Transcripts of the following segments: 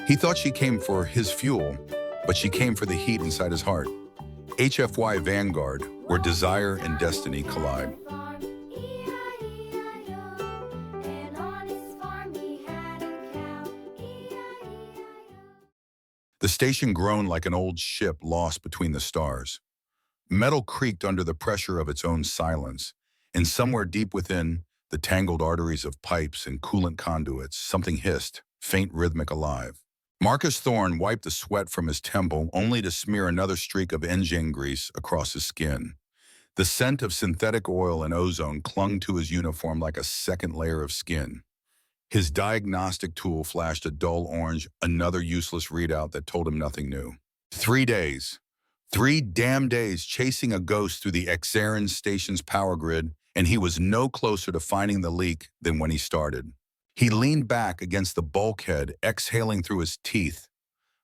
He thought she came for his fuel, but she came for the heat inside his heart. HFY Vanguard, where desire and destiny collide. The station groaned like an old ship lost between the stars. Metal creaked under the pressure of its own silence, and somewhere deep within the tangled arteries of pipes and coolant conduits, something hissed, faint, rhythmic, alive. Marcus Thorne wiped the sweat from his temple only to smear another streak of engine grease across his skin. The scent of synthetic oil and ozone clung to his uniform like a second layer of skin. His diagnostic tool flashed a dull orange, another useless readout that told him nothing new. 3 days. 3 damn days chasing a ghost through the Xarin station's power grid, and he was no closer to finding the leak than when he started. He leaned back against the bulkhead, exhaling through his teeth.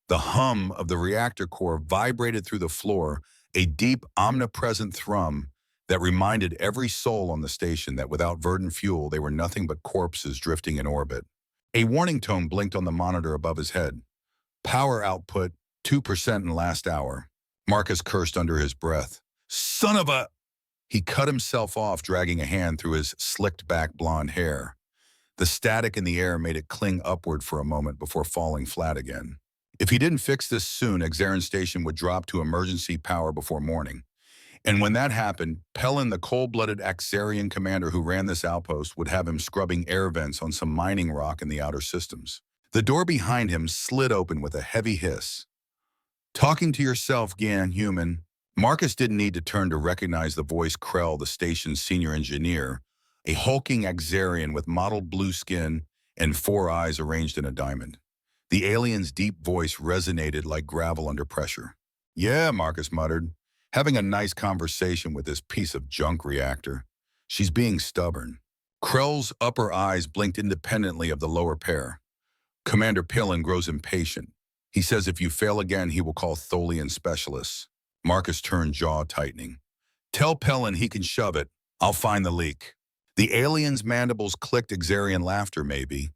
The hum of the reactor core vibrated through the floor, a deep, omnipresent thrum that reminded every soul on the station that without verdant fuel, they were nothing but corpses drifting in orbit. A warning tone blinked on the monitor above his head. Power output, 2% in last hour. Marcus cursed under his breath. Son of a... He cut himself off, dragging a hand through his slicked-back blonde hair. The static in the air made it cling upward for a moment before falling flat again. If he didn't fix this soon, Xarin Station would drop to emergency power before morning. And when that happened, Pellin, the cold-blooded Axarian commander who ran this outpost, would have him scrubbing air vents on some mining rock in the outer systems. The door behind him slid open with a heavy hiss. Talking to yourself, Gan, human. Marcus didn't need to turn to recognize the voice Krell, the station's senior engineer, a hulking Axarian with mottled blue skin and 4 eyes arranged in a diamond. The alien's deep voice resonated like gravel under pressure. Yeah, Marcus muttered, having a nice conversation with this piece of junk reactor. She's being stubborn. Krell's upper eyes blinked independently of the lower pair. Commander Pellin grows impatient. He says if you fail again, he will call Tholian specialists. Marcus turned, jaw tightening. Tell Pellin he can shove it. I'll find the leak. The alien's mandibles clicked Xarian laughter, maybe.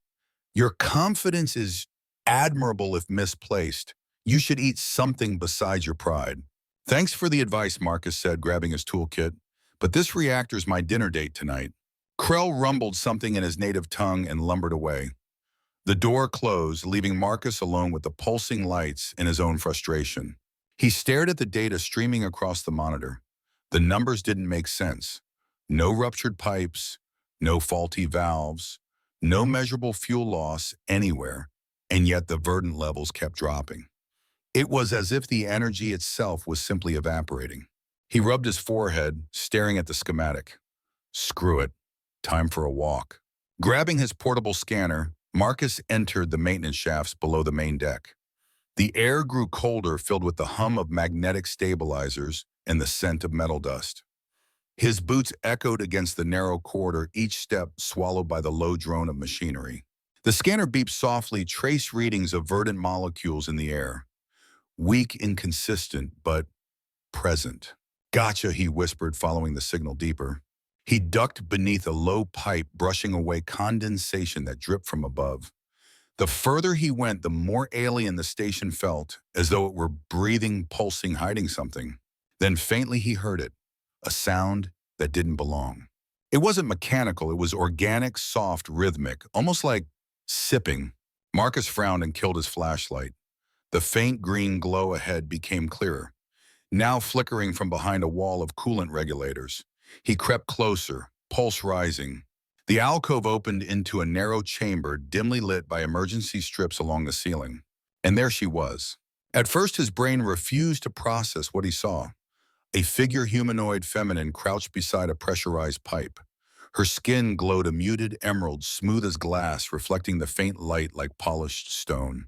Your confidence is admirable if misplaced. You should eat something besides your pride. Thanks for the advice, Marcus said, grabbing his toolkit. But this reactor's my dinner date tonight. Krell rumbled something in his native tongue and lumbered away. The door closed, leaving Marcus alone with the pulsing lights and his own frustration. He stared at the data streaming across the monitor. The numbers didn't make sense. No ruptured pipes, no faulty valves, no measurable fuel loss anywhere, and yet the verdant levels kept dropping. It was as if the energy itself was simply evaporating. He rubbed his forehead, staring at the schematic. Screw it. Time for a walk. Grabbing his portable scanner, Marcus entered the maintenance shafts below the main deck. The air grew colder, filled with the hum of magnetic stabilizers and the scent of metal dust. His boots echoed against the narrow corridor, each step swallowed by the low drone of machinery. The scanner beeped softly, traced readings of verdant molecules in the air. Weak, inconsistent, but present. Gotcha, he whispered, following the signal deeper. He ducked beneath a low pipe, brushing away condensation that dripped from above. The further he went, the more alien the station felt, as though it were breathing, pulsing, hiding something. Then faintly he heard it, a sound that didn't belong. It wasn't mechanical, it was organic, soft, rhythmic, almost like sipping. Marcus frowned and killed his flashlight. The faint green glow ahead became clearer, now flickering from behind a wall of coolant regulators. He crept closer, pulse rising. The alcove opened into a narrow chamber dimly lit by emergency strips along the ceiling. And there she was. At first, his brain refused to process what he saw. A figure humanoid feminine crouched beside a pressurized pipe. Her skin glowed a muted emerald, smooth as glass, reflecting the faint light like polished stone.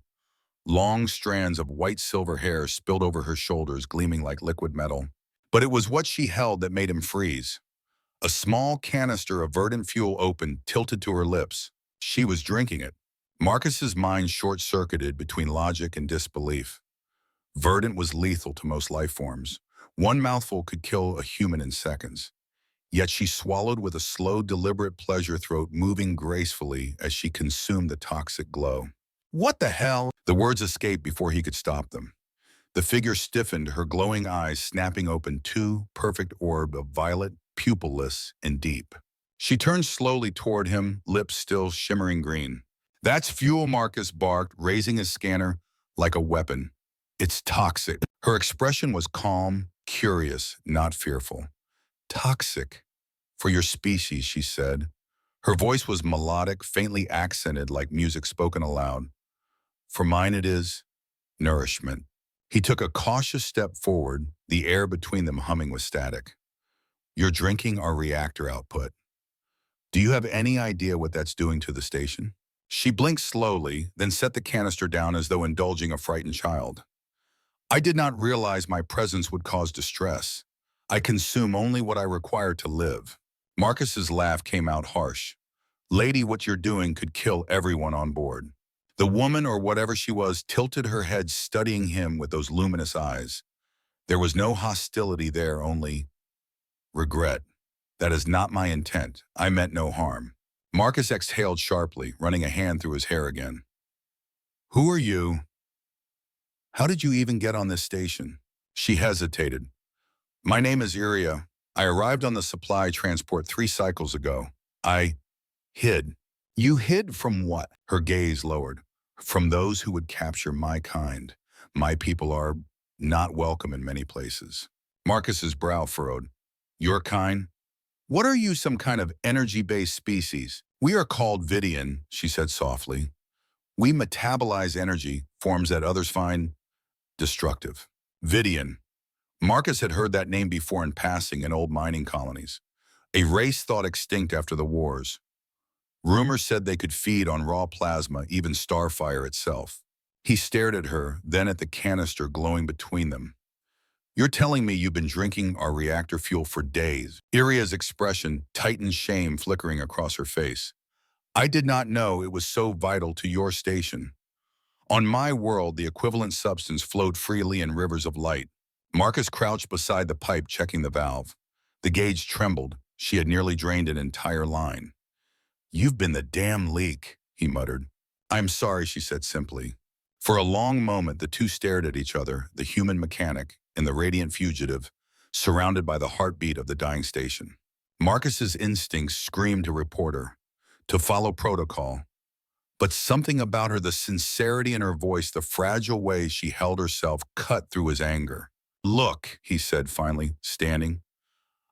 Long strands of white-silver hair spilled over her shoulders, gleaming like liquid metal. But it was what she held that made him freeze. A small canister of verdant fuel opened, tilted to her lips. She was drinking it. Marcus's mind short-circuited between logic and disbelief. Verdant was lethal to most life forms. One mouthful could kill a human in seconds. Yet she swallowed with a slow, deliberate pleasure, throat moving gracefully as she consumed the toxic glow. What the hell? The words escaped before he could stop them. The figure stiffened, her glowing eyes snapping open, two perfect orbs of violet, pupilless and deep. She turned slowly toward him, lips still shimmering green. That's fuel, Marcus barked, raising his scanner like a weapon. It's toxic. Her expression was calm, curious, not fearful. Toxic. For your species, she said. Her voice was melodic, faintly accented like music spoken aloud. For mine it is nourishment. He took a cautious step forward, the air between them humming with static. You're drinking our reactor output. Do you have any idea what that's doing to the station? She blinked slowly, then set the canister down as though indulging a frightened child. I did not realize my presence would cause distress. I consume only what I require to live. Marcus's laugh came out harsh. Lady, what you're doing could kill everyone on board. The woman, or whatever she was, tilted her head, studying him with those luminous eyes. There was no hostility there, only regret. That is not my intent. I meant no harm. Marcus exhaled sharply, running a hand through his hair again. Who are you? How did you even get on this station? She hesitated. My name is Iria. I arrived on the supply transport 3 cycles ago. I hid. You hid from what? Her gaze lowered. From those who would capture my kind. My people are not welcome in many places. Marcus's brow furrowed. Your kind? What are you, some kind of energy-based species? We are called Vidian, she said softly. We metabolize energy, forms that others find destructive. Vidian. Marcus had heard that name before in passing in old mining colonies. A race thought extinct after the wars. Rumors said they could feed on raw plasma, even starfire itself. He stared at her, then at the canister glowing between them. You're telling me you've been drinking our reactor fuel for days? Iria's expression tightened, shame flickering across her face. I did not know it was so vital to your station. On my world, the equivalent substance flowed freely in rivers of light. Marcus crouched beside the pipe, checking the valve. The gauge trembled. She had nearly drained an entire line. You've been the damn leak, he muttered. I'm sorry, she said simply. For a long moment, the two stared at each other, the human mechanic and the radiant fugitive, surrounded by the heartbeat of the dying station. Marcus's instincts screamed to report her, to follow protocol. But something about her, the sincerity in her voice, the fragile way she held herself, cut through his anger. Look, he said finally, standing.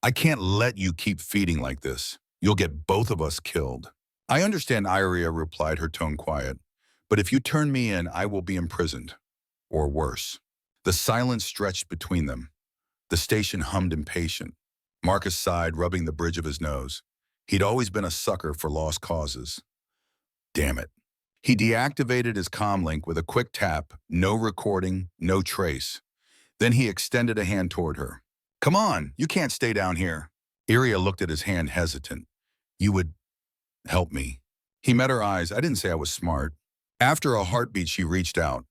I can't let you keep feeding like this. You'll get both of us killed. I understand, Iria replied, her tone quiet. But if you turn me in, I will be imprisoned. Or worse. The silence stretched between them. The station hummed impatient. Marcus sighed, rubbing the bridge of his nose. He'd always been a sucker for lost causes. Damn it. He deactivated his comlink with a quick tap, no recording, no trace. Then he extended a hand toward her. Come on, you can't stay down here. Iria looked at his hand, hesitant. You would help me. He met her eyes. I didn't say I was smart. After a heartbeat, she reached out.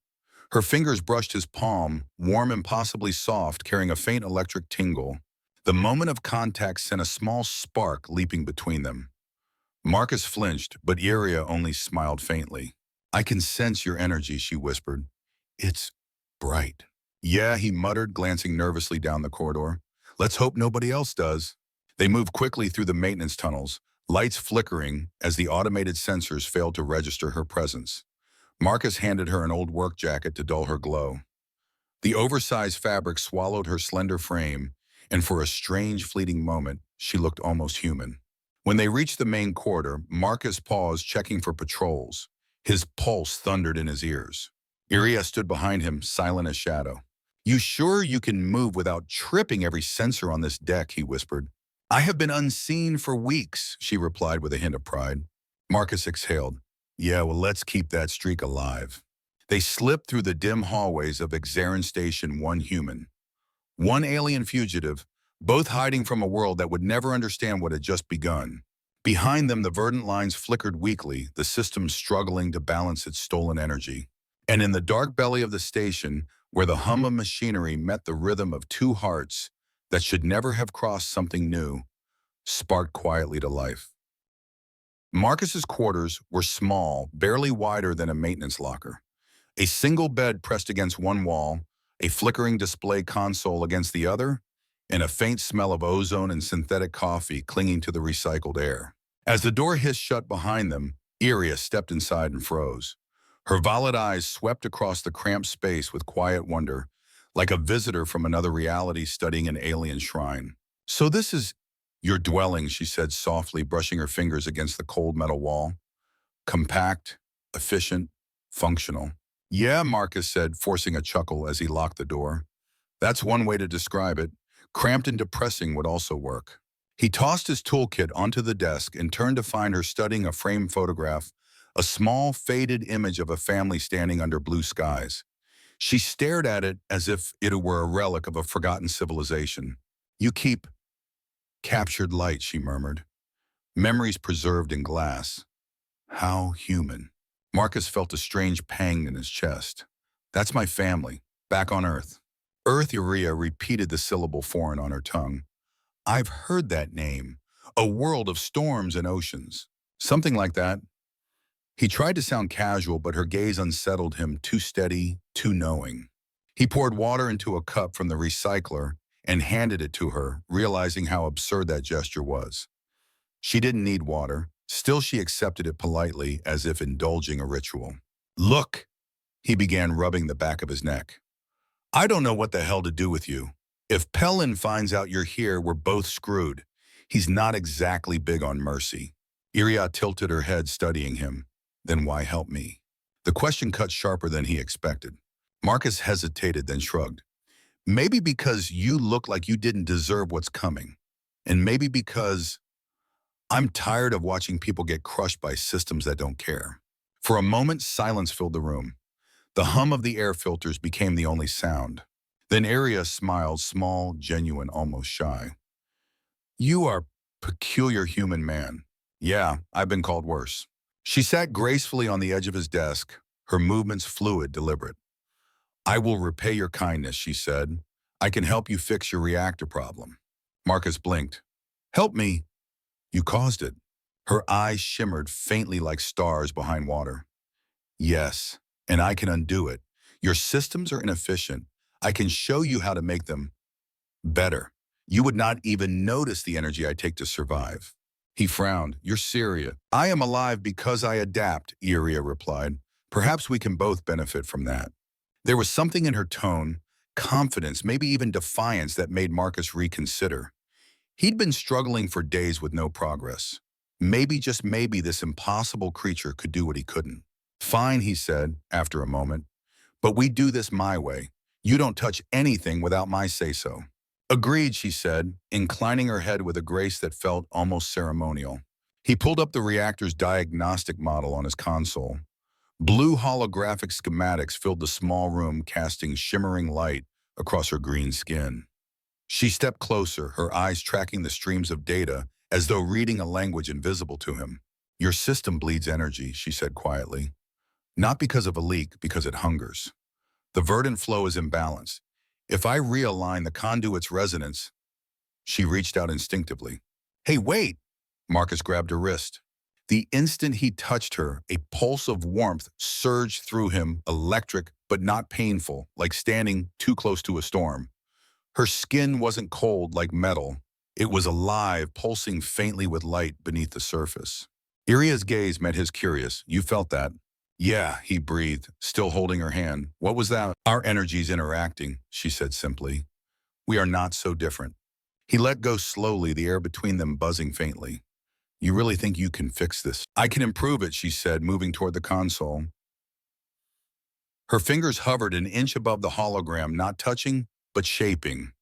Her fingers brushed his palm, warm and possibly soft, carrying a faint electric tingle. The moment of contact sent a small spark leaping between them. Marcus flinched, but Iria only smiled faintly. I can sense your energy, she whispered. It's bright. Yeah, he muttered, glancing nervously down the corridor. Let's hope nobody else does. They moved quickly through the maintenance tunnels, lights flickering as the automated sensors failed to register her presence. Marcus handed her an old work jacket to dull her glow. The oversized fabric swallowed her slender frame, and for a strange, fleeting moment, she looked almost human. When they reached the main corridor, Marcus paused, checking for patrols. His pulse thundered in his ears. Iria stood behind him, silent as shadow. You sure you can move without tripping every sensor on this deck, he whispered. I have been unseen for weeks, she replied with a hint of pride. Marcus exhaled. Yeah, well, let's keep that streak alive. They slipped through the dim hallways of Exaran Station, one human, one alien fugitive, both hiding from a world that would never understand what had just begun. Behind them, the verdant lines flickered weakly, the system struggling to balance its stolen energy. And in the dark belly of the station, where the hum of machinery met the rhythm of two hearts that should never have crossed, something new sparked quietly to life. Marcus's quarters were small, barely wider than a maintenance locker. A single bed pressed against one wall, a flickering display console against the other, and a faint smell of ozone and synthetic coffee clinging to the recycled air. As the door hissed shut behind them, Iria stepped inside and froze. Her violet eyes swept across the cramped space with quiet wonder, like a visitor from another reality studying an alien shrine. "So this is your dwelling," she said softly, brushing her fingers against the cold metal wall. "Compact, efficient, functional." "Yeah," Marcus said, forcing a chuckle as he locked the door. "That's one way to describe it. Cramped and depressing would also work." He tossed his toolkit onto the desk and turned to find her studying a framed photograph, a small, faded image of a family standing under blue skies. She stared at it as if it were a relic of a forgotten civilization. "You keep captured light," she murmured. "Memories preserved in glass. How human." Marcus felt a strange pang in his chest. "That's my family, back on Earth." Earth, Iria repeated the syllable foreign on her tongue. "I've heard that name. A world of storms and oceans." "Something like that." He tried to sound casual, but her gaze unsettled him, too steady, too knowing. He poured water into a cup from the recycler and handed it to her, realizing how absurd that gesture was. She didn't need water. Still, she accepted it politely, as if indulging a ritual. "Look," he began, rubbing the back of his neck. "I don't know what the hell to do with you. If Pellin finds out you're here, we're both screwed. He's not exactly big on mercy." Iria tilted her head, studying him. "Then why help me?" The question cut sharper than he expected. Marcus hesitated, then shrugged. "Maybe because you look like you didn't deserve what's coming. And maybe because I'm tired of watching people get crushed by systems that don't care." For a moment, silence filled the room. The hum of the air filters became the only sound. Then Iria smiled, small, genuine, almost shy. "You are a peculiar human man." "Yeah, I've been called worse." She sat gracefully on the edge of his desk, her movements fluid, deliberate. "I will repay your kindness," she said. "I can help you fix your reactor problem." Marcus blinked. "Help me? You caused it." Her eyes shimmered faintly like stars behind water. "Yes, and I can undo it. Your systems are inefficient. I can show you how to make them better. You would not even notice the energy I take to survive." He frowned. "You're serious." "I am alive because I adapt," Iria replied. "Perhaps we can both benefit from that." There was something in her tone, confidence, maybe even defiance, that made Marcus reconsider. He'd been struggling for days with no progress. Maybe, just maybe, this impossible creature could do what he couldn't. "Fine," he said, after a moment. "But we do this my way. You don't touch anything without my say-so." "Agreed," she said, inclining her head with a grace that felt almost ceremonial. He pulled up the reactor's diagnostic model on his console. Blue holographic schematics filled the small room, casting shimmering light across her green skin. She stepped closer, her eyes tracking the streams of data as though reading a language invisible to him. "Your system bleeds energy," she said quietly. "Not because of a leak, because it hungers. The verdant flow is imbalanced. If I realign the conduit's resonance—" She reached out instinctively. "Hey, wait!" Marcus grabbed her wrist. The instant he touched her, a pulse of warmth surged through him, electric but not painful, like standing too close to a storm. Her skin wasn't cold like metal. It was alive, pulsing faintly with light beneath the surface. Iria's gaze met his curious. "You felt that?" "Yeah," he breathed, still holding her hand. "What was that?" "Our energies interacting," she said simply. "We are not so different." He let go slowly, the air between them buzzing faintly. "You really think you can fix this?" "I can improve it," she said, moving toward the console. Her fingers hovered an inch above the hologram, not touching, but shaping.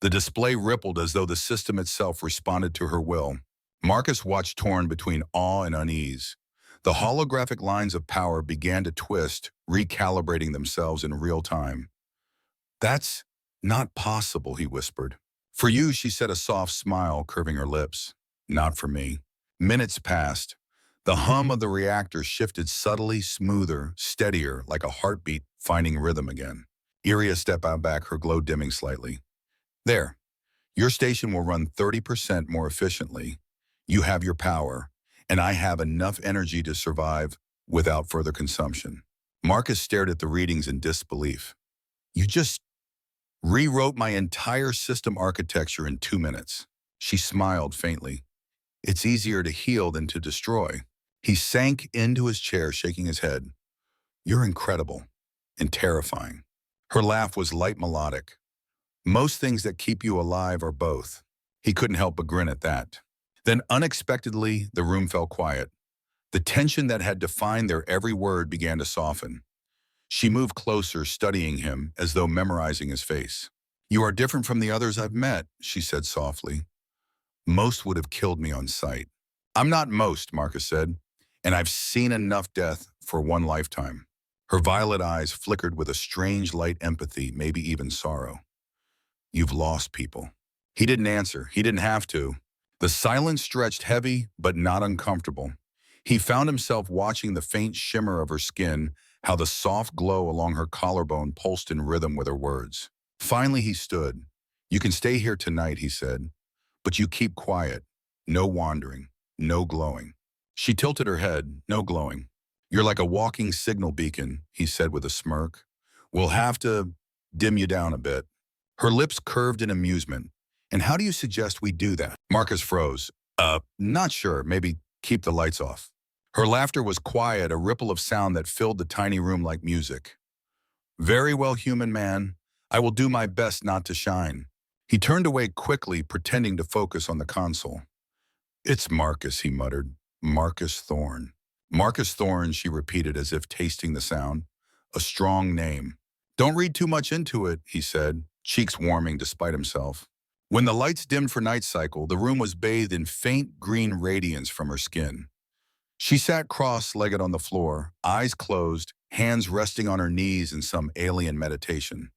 The display rippled as though the system itself responded to her will. Marcus watched, torn between awe and unease. The holographic lines of power began to twist, recalibrating themselves in real time. "That's not possible," he whispered. "For you," she said, a soft smile curving her lips. "Not for me." Minutes passed. The hum of the reactor shifted subtly, smoother, steadier, like a heartbeat finding rhythm again. Iria stepped out back, her glow dimming slightly. "There. Your station will run 30% more efficiently. You have your power. and I have enough energy to survive without further consumption. Marcus stared at the readings in disbelief. You just rewrote my entire system architecture in 2 minutes. She smiled faintly. It's easier to heal than to destroy. He sank into his chair, shaking his head. You're incredible and terrifying. Her laugh was light melodic. Most things that keep you alive are both. He couldn't help but grin at that. Then unexpectedly, the room fell quiet. The tension that had defined their every word began to soften. She moved closer, studying him as though memorizing his face. You are different from the others I've met, she said softly. Most would have killed me on sight. I'm not most, Marcus said, and I've seen enough death for one lifetime. Her violet eyes flickered with a strange light empathy, maybe even sorrow. You've lost people. He didn't answer. He didn't have to. The silence stretched heavy, but not uncomfortable. He found himself watching the faint shimmer of her skin, how the soft glow along her collarbone pulsed in rhythm with her words. Finally, he stood. You can stay here tonight, he said, but you keep quiet. No wandering. No glowing. She tilted her head. No glowing. You're like a walking signal beacon, he said with a smirk. We'll have to dim you down a bit. Her lips curved in amusement. And how do you suggest we do that? Marcus froze. Not sure. Maybe keep the lights off. Her laughter was quiet, a ripple of sound that filled the tiny room like music. Very well, human man. I will do my best not to shine. He turned away quickly, pretending to focus on the console. It's Marcus, he muttered. Marcus Thorne. Marcus Thorne, she repeated as if tasting the sound. A strong name. Don't read too much into it, he said, cheeks warming despite himself. When the lights dimmed for night cycle, the room was bathed in faint green radiance from her skin. She sat cross-legged on the floor, eyes closed, hands resting on her knees in some alien meditation.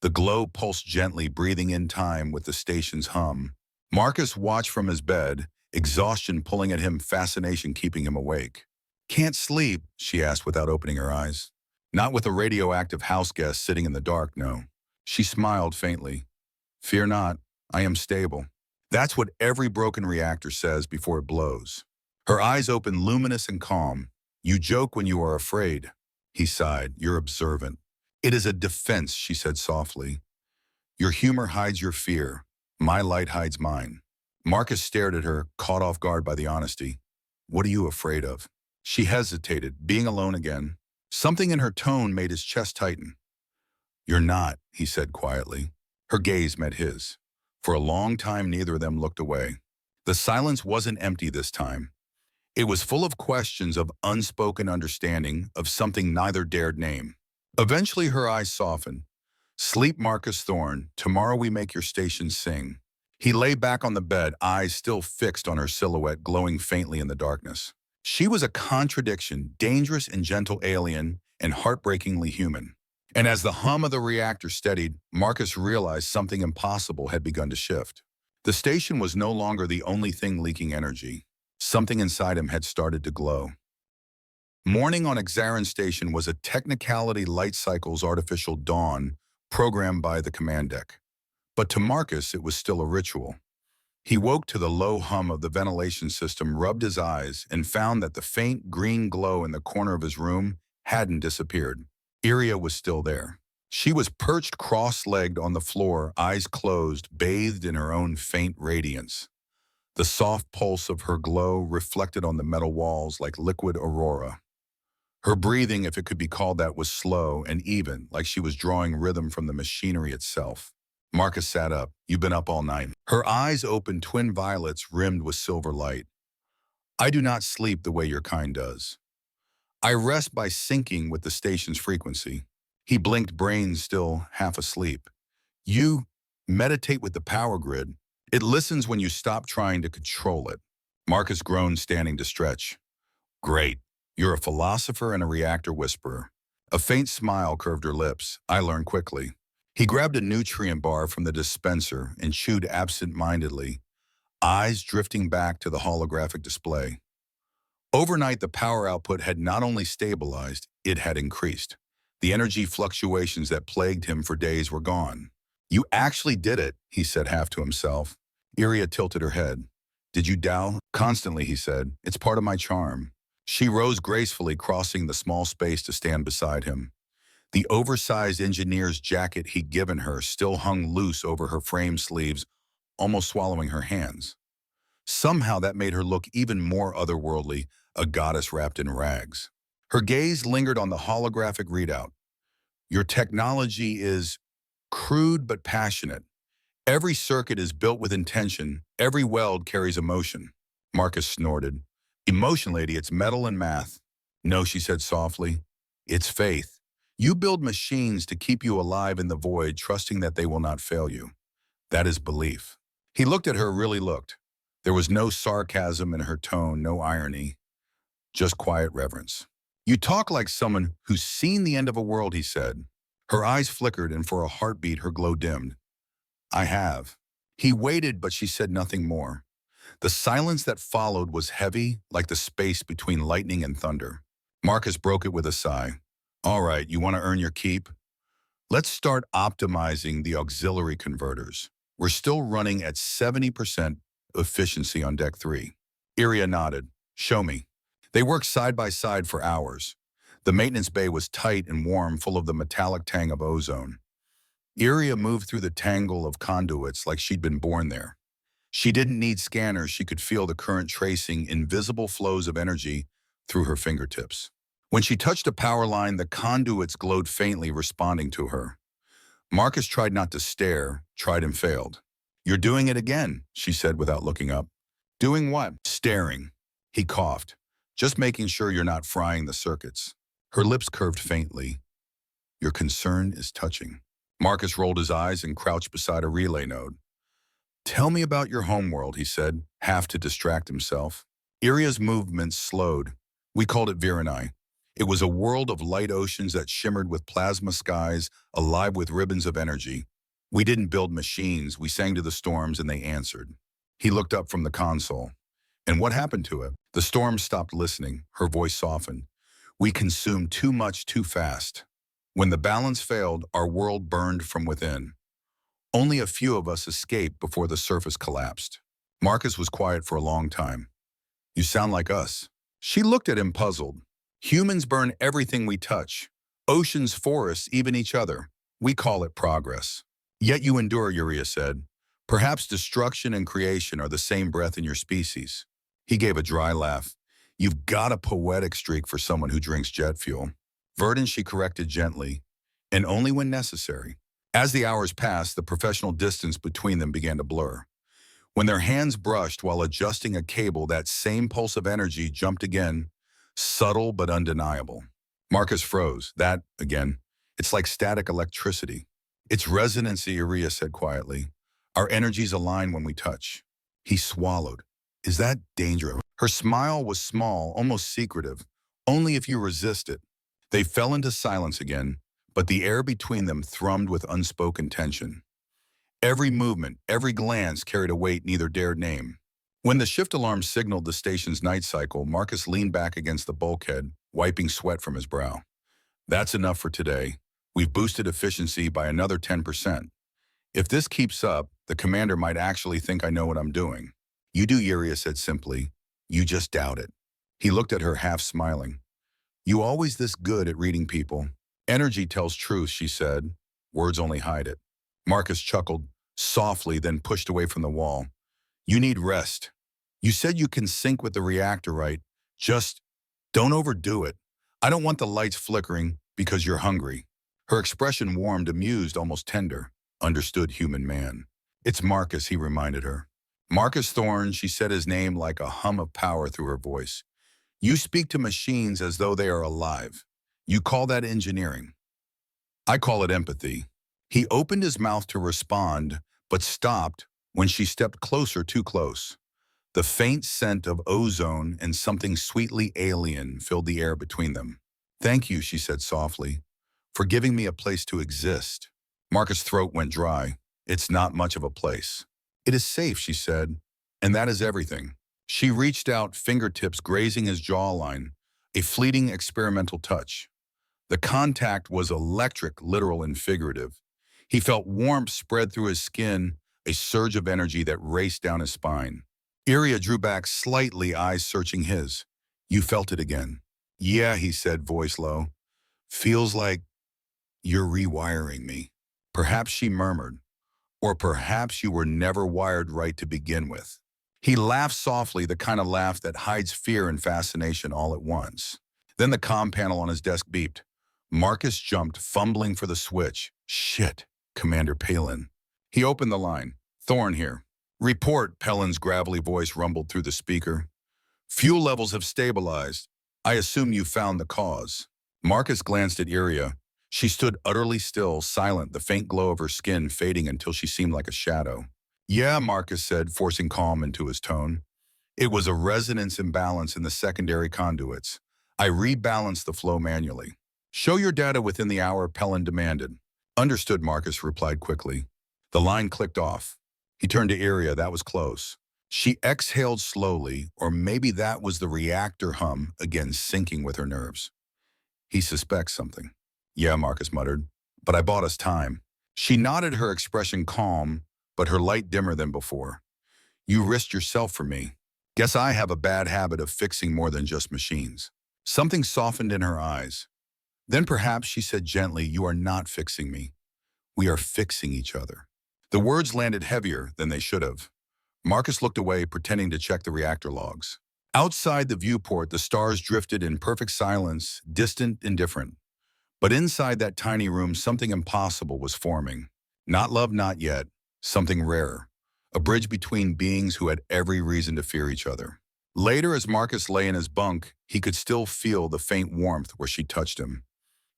The glow pulsed gently, breathing in time with the station's hum. Marcus watched from his bed, exhaustion pulling at him, fascination keeping him awake. Can't sleep, she asked without opening her eyes. Not with a radioactive house guest sitting in the dark, no. She smiled faintly. Fear not, I am stable. That's what every broken reactor says before it blows. Her eyes opened luminous and calm. You joke when you are afraid. He sighed. You're observant. It is a defense, she said softly. Your humor hides your fear. My light hides mine. Marcus stared at her, caught off guard by the honesty. What are you afraid of? She hesitated, being alone again. Something in her tone made his chest tighten. You're not, he said quietly. Her gaze met his. For a long time, neither of them looked away. The silence wasn't empty this time. It was full of questions of unspoken understanding of something neither dared name. Eventually, her eyes softened. Sleep, Marcus Thorne. Tomorrow we make your station sing. He lay back on the bed, eyes still fixed on her silhouette, glowing faintly in the darkness. She was a contradiction, dangerous and gentle alien, and heartbreakingly human. And as the hum of the reactor steadied, Marcus realized something impossible had begun to shift. The station was no longer the only thing leaking energy. Something inside him had started to glow. Morning on Exaran Station was a technicality light cycle's artificial dawn programmed by the command deck. But to Marcus, it was still a ritual. He woke to the low hum of the ventilation system, rubbed his eyes, and found that the faint green glow in the corner of his room hadn't disappeared. Iria was still there. She was perched cross-legged on the floor, eyes closed, bathed in her own faint radiance. The soft pulse of her glow reflected on the metal walls like liquid aurora. Her breathing, if it could be called that, was slow and even, like she was drawing rhythm from the machinery itself. Marcus sat up. You've been up all night. Her eyes opened, twin violets rimmed with silver light. I do not sleep the way your kind does. I rest by syncing with the station's frequency. He blinked, brain still half asleep. You meditate with the power grid. It listens when you stop trying to control it. Marcus groaned, standing to stretch. Great. You're a philosopher and a reactor whisperer. A faint smile curved her lips. I learned quickly. He grabbed a nutrient bar from the dispenser and chewed absent-mindedly, eyes drifting back to the holographic display. Overnight, the power output had not only stabilized, it had increased. The energy fluctuations that plagued him for days were gone. You actually did it, he said half to himself. Iria tilted her head. Did you doubt? Constantly, he said. It's part of my charm. She rose gracefully, crossing the small space to stand beside him. The oversized engineer's jacket he'd given her still hung loose over her frame sleeves, almost swallowing her hands. Somehow that made her look even more otherworldly, a goddess wrapped in rags. Her gaze lingered on the holographic readout. Your technology is crude but passionate. Every circuit is built with intention. Every weld carries emotion. Marcus snorted. Emotion, lady, it's metal and math. No, she said softly. It's faith. You build machines to keep you alive in the void, trusting that they will not fail you. That is belief. He looked at her, really looked. There was no sarcasm in her tone, no irony, just quiet reverence. You talk like someone who's seen the end of a world, he said. Her eyes flickered, and for a heartbeat, her glow dimmed. I have. He waited, but she said nothing more. The silence that followed was heavy, like the space between lightning and thunder. Marcus broke it with a sigh. All right, you want to earn your keep? Let's start optimizing the auxiliary converters. We're still running at 70% efficiency on deck 3. Iria nodded. Show me. They worked side by side for hours. The maintenance bay was tight and warm, full of the metallic tang of ozone. Iria moved through the tangle of conduits like she'd been born there. She didn't need scanners. She could feel the current tracing invisible flows of energy through her fingertips. When she touched a power line, the conduits glowed faintly, responding to her. Marcus tried not to stare, tried and failed. You're doing it again, she said without looking up. Doing what? Staring. He coughed. Just making sure you're not frying the circuits. Her lips curved faintly. Your concern is touching. Marcus rolled his eyes and crouched beside a relay node. Tell me about your homeworld, he said, half to distract himself. Iria's movements slowed. We called it Virani. It was a world of light oceans that shimmered with plasma skies, alive with ribbons of energy. We didn't build machines. We sang to the storms and they answered. He looked up from the console. And what happened to it? The storm stopped listening. Her voice softened. We consumed too much too fast. When the balance failed, our world burned from within. Only a few of us escaped before the surface collapsed. Marcus was quiet for a long time. You sound like us. She looked at him puzzled. Humans burn everything we touch. Oceans, forests, even each other. We call it progress. Yet you endure, Iria said. Perhaps destruction and creation are the same breath in your species. He gave a dry laugh. You've got a poetic streak for someone who drinks jet fuel. Verdant, she corrected gently, and only when necessary. As the hours passed, the professional distance between them began to blur. When their hands brushed while adjusting a cable, that same pulse of energy jumped again, subtle but undeniable. Marcus froze. That, again, it's like static electricity. It's resonancy, Iria said quietly. Our energies align when we touch. He swallowed. Is that dangerous? Her smile was small, almost secretive. Only if you resist it. They fell into silence again, but the air between them thrummed with unspoken tension. Every movement, every glance carried a weight neither dared name. When the shift alarm signaled the station's night cycle, Marcus leaned back against the bulkhead, wiping sweat from his brow. That's enough for today. We've boosted efficiency by another 10%. If this keeps up, the commander might actually think I know what I'm doing. You do, Iria said simply. You just doubt it. He looked at her, half smiling. You always this good at reading people. Energy tells truth, she said. Words only hide it. Marcus chuckled, softly, then pushed away from the wall. You need rest. You said you can sync with the reactor, right? Just don't overdo it. I don't want the lights flickering because you're hungry. Her expression warmed, amused, almost tender. Understood human man. It's Marcus, he reminded her. Marcus Thorne, she said his name like a hum of power through her voice. You speak to machines as though they are alive. You call that engineering. I call it empathy. He opened his mouth to respond, but stopped when she stepped closer, too close. The faint scent of ozone and something sweetly alien filled the air between them. Thank you, she said softly, for giving me a place to exist. Marcus' throat went dry. It's not much of a place. It is safe, she said, and that is everything. She reached out, fingertips grazing his jawline, a fleeting experimental touch. The contact was electric, literal and figurative. He felt warmth spread through his skin, a surge of energy that raced down his spine. Iria drew back slightly, eyes searching his. You felt it again. Yeah, he said, voice low. Feels like you're rewiring me. Perhaps she murmured. Or perhaps you were never wired right to begin with. He laughed softly, the kind of laugh that hides fear and fascination all at once. Then the comm panel on his desk beeped. Marcus jumped, fumbling for the switch. Shit, Commander Palin. He opened the line. Thorne here. Report, Palin's gravelly voice rumbled through the speaker. Fuel levels have stabilized. I assume you found the cause. Marcus glanced at Iria. She stood utterly still, silent, the faint glow of her skin fading until she seemed like a shadow. Yeah, Marcus said, forcing calm into his tone. It was a resonance imbalance in the secondary conduits. I rebalanced the flow manually. Show your data within the hour, Pelin demanded. Understood, Marcus replied quickly. The line clicked off. He turned to Iria, that was close. She exhaled slowly, or maybe that was the reactor hum again syncing with her nerves. He suspects something. Yeah, Marcus muttered, but I bought us time. She nodded, her expression calm, but her light dimmer than before. You risked yourself for me. Guess I have a bad habit of fixing more than just machines. Something softened in her eyes. Then perhaps she said gently, you are not fixing me. We are fixing each other. The words landed heavier than they should have. Marcus looked away, pretending to check the reactor logs. Outside the viewport, the stars drifted in perfect silence, distant and different. But inside that tiny room, something impossible was forming. Not love, not yet. Something rarer. A bridge between beings who had every reason to fear each other. Later, as Marcus lay in his bunk, he could still feel the faint warmth where she touched him.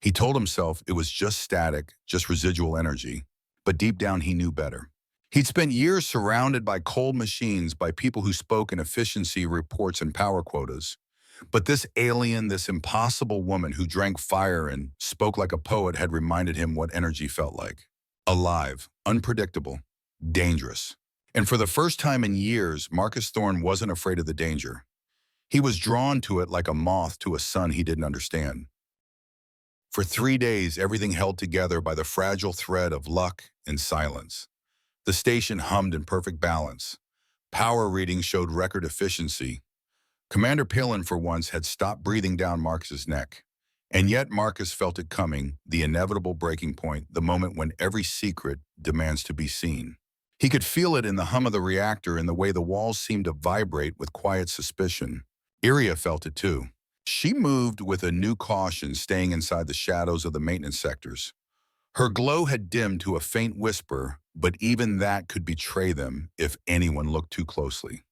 He told himself it was just static, just residual energy. But deep down, he knew better. He'd spent years surrounded by cold machines, by people who spoke in efficiency reports and power quotas. But this alien, this impossible woman who drank fire and spoke like a poet had reminded him what energy felt like. Alive, unpredictable, dangerous. And for the first time in years, Marcus Thorne wasn't afraid of the danger. He was drawn to it like a moth to a sun he didn't understand. For 3 days, everything held together by the fragile thread of luck and silence. The station hummed in perfect balance. Power readings showed record efficiency. Commander Palin, for once, had stopped breathing down Marcus's neck. And yet Marcus felt it coming, the inevitable breaking point, the moment when every secret demands to be seen. He could feel it in the hum of the reactor, in the way the walls seemed to vibrate with quiet suspicion. Iria felt it too. She moved with a new caution, staying inside the shadows of the maintenance sectors. Her glow had dimmed to a faint whisper, but even that could betray them if anyone looked too closely.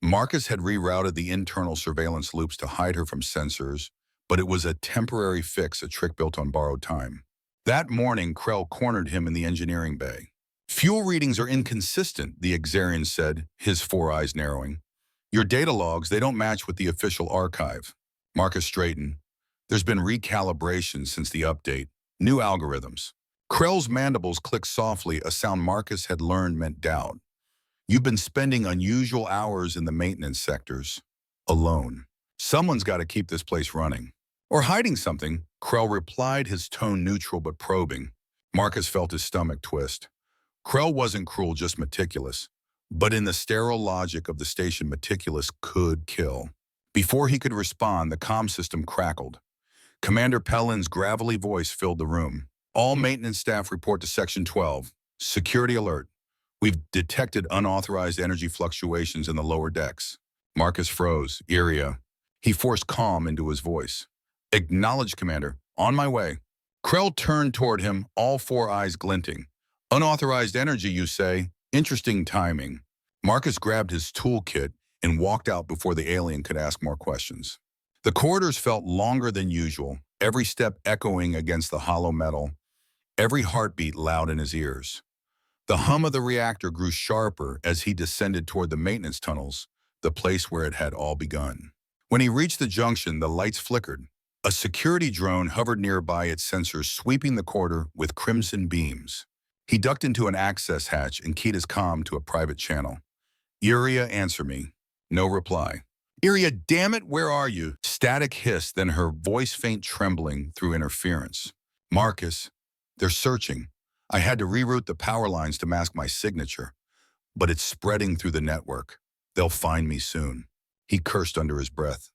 Marcus had rerouted the internal surveillance loops to hide her from sensors, but it was a temporary fix, a trick built on borrowed time. That morning, Krell cornered him in the engineering bay. Fuel readings are inconsistent, the Exarian said, his 4 eyes narrowing. Your data logs, they don't match with the official archive. Marcus straightened. There's been recalibration since the update. New algorithms. Krell's mandibles clicked softly, a sound Marcus had learned meant doubt. You've been spending unusual hours in the maintenance sectors. Alone. Someone's got to keep this place running. Or hiding something, Krell replied, his tone neutral but probing. Marcus felt his stomach twist. Krell wasn't cruel, just meticulous. But in the sterile logic of the station, meticulous could kill. Before he could respond, the comm system crackled. Commander Pellin's gravelly voice filled the room. All maintenance staff report to Section 12. Security alert. We've detected unauthorized energy fluctuations in the lower decks. Marcus froze. Iria. He forced calm into his voice. Acknowledged, Commander. On my way. Krell turned toward him, all 4 eyes glinting. Unauthorized energy, you say? Interesting timing. Marcus grabbed his toolkit and walked out before the alien could ask more questions. The corridors felt longer than usual, every step echoing against the hollow metal, every heartbeat loud in his ears. The hum of the reactor grew sharper as he descended toward the maintenance tunnels, the place where it had all begun. When he reached the junction, the lights flickered. A security drone hovered nearby, its sensors sweeping the corridor with crimson beams. He ducked into an access hatch and keyed his comm to a private channel. Iria, answer me. No reply. Iria, damn it, where are you? Static hiss, then her voice faint trembling through interference. Marcus, they're searching. I had to reroute the power lines to mask my signature, but it's spreading through the network. They'll find me soon. He cursed under his breath.